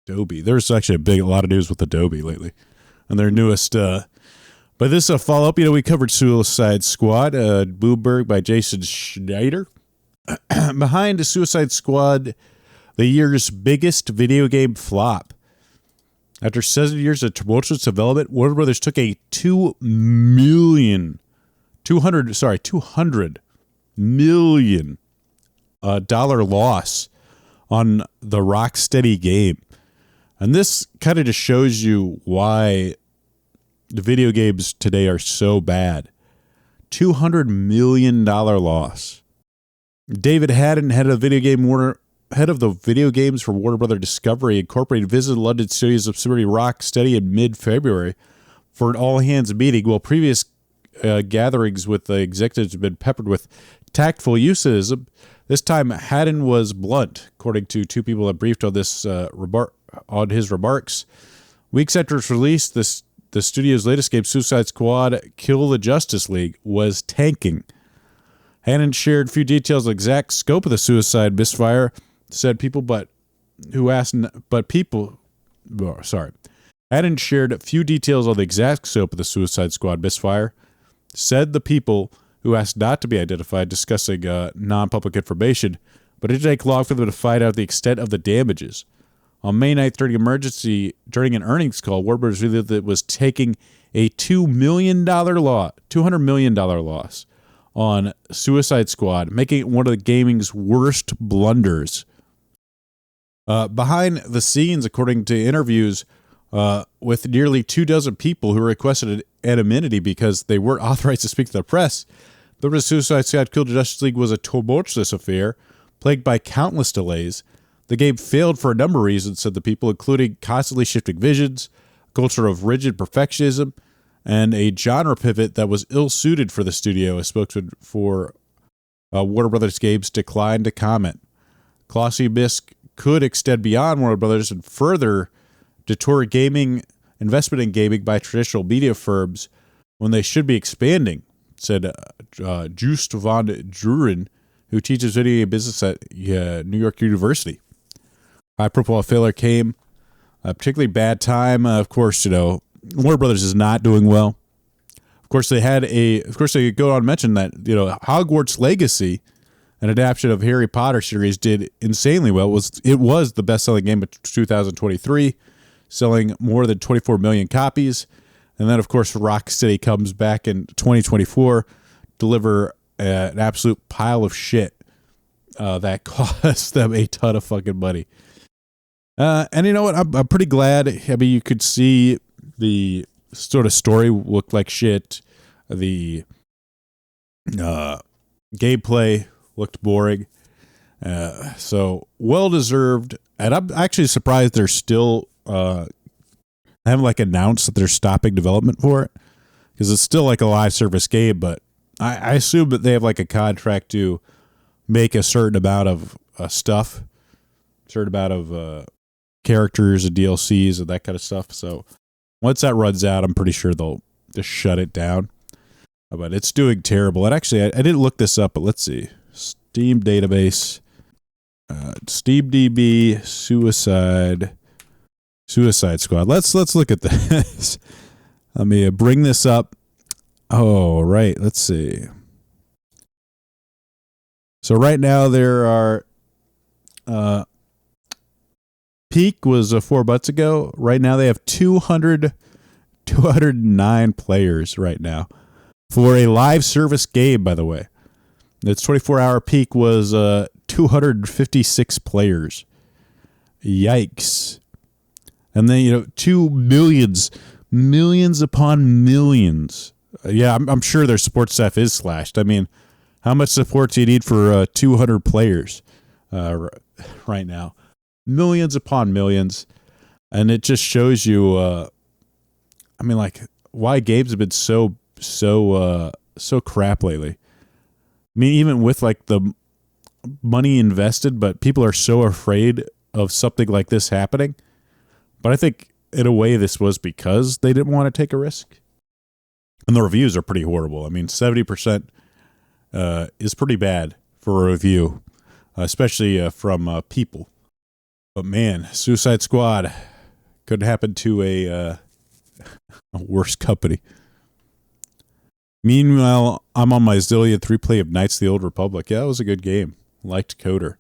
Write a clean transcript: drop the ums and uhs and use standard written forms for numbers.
Adobe. There's actually a lot of news with Adobe lately, and their newest. But this is a follow up. We covered Suicide Squad, Bloomberg by Jason Schneider. Behind Suicide Squad, the year's biggest video game flop. After 7 years of tumultuous development, Warner Brothers took a $200 million dollar loss on the Rocksteady game. And this kind of just shows you why the video games today are so bad. $200 million loss. David Haddon, head of the video games for Warner Brothers Discovery Incorporated, visited London studios of subsidiary Rocksteady in mid-February for an all-hands meeting. While previous gatherings with the executives have been peppered with tactful euphemism, this time Haddon was blunt, according to two people that briefed on this on his remarks. Weeks after its release, the studio's latest game, Suicide Squad: Kill the Justice League, was tanking. Haddon shared a few details of the exact scope of the suicide misfire. Haddon shared a few details on the exact scope of the Suicide Squad misfire. Said the people who asked not to be identified, discussing non-public information, but it didn't take long for them to find out the extent of the damages. On May 9th, during an earnings call, Warner Bros. Revealed that it was taking a $200 million loss on Suicide Squad, making it one of the gaming's worst blunders. Behind the scenes, according to interviews with nearly 24 people who requested anonymity because they weren't authorized to speak to the press, the Suicide Squad: Kill the Justice League was a tumultuous affair, plagued by countless delays. The game failed for a number of reasons, said the people, including constantly shifting visions, a culture of rigid perfectionism, and a genre pivot that was ill-suited for the studio. A spokesman for Warner Brothers Games declined to comment. Glossy Bisque could extend beyond Warner Brothers and further detour investment in gaming by traditional media firms when they should be expanding, said Joost van Druren, who teaches video game business at New York University. High-profile failure came a particularly bad time. Of course, Warner Brothers is not doing well. Of course, they go on to mention that, Hogwarts Legacy, an adaptation of Harry Potter series, did insanely well. It was the best-selling game of 2023, selling more than 24 million copies. And then, of course, Rocksteady comes back in 2024, deliver an absolute pile of shit that cost them a ton of fucking money. And you know what? I'm pretty glad. I mean, you could see the sort of story looked like shit. The gameplay looked boring. So well-deserved. And I'm actually surprised they're still haven't announced that they're stopping development for it, because it's still a live service game, but I assume that they have a contract to make a certain amount of stuff, certain amount of characters and DLCs and that kind of stuff. So once that runs out, I'm pretty sure they'll just shut it down. But it's doing terrible. And actually, I didn't look this up, but let's see. Steam database, SteamDB, Suicide Squad. Let's look at this. Let me bring this up. Oh, right. Let's see. So right now there are peak was 4 months ago. Right now they have 209 players right now for a live service game, by the way. Its 24-hour peak was 256 players. Yikes. And then, 2 millions upon millions. Yeah, I'm sure their support staff is slashed. I mean, how much support do you need for 200 players right now? Millions upon millions. And it just shows you, why games have been so crap lately. I mean, even with the money invested, but people are so afraid of something like this happening. But I think in a way this was because they didn't want to take a risk. And the reviews are pretty horrible. I mean, 70% is pretty bad for a review, especially from people. But man, Suicide Squad could happen to a worse company. Meanwhile, I'm on my Zillion 3 play of Knights of the Old Republic. Yeah, that was a good game. Liked Coder.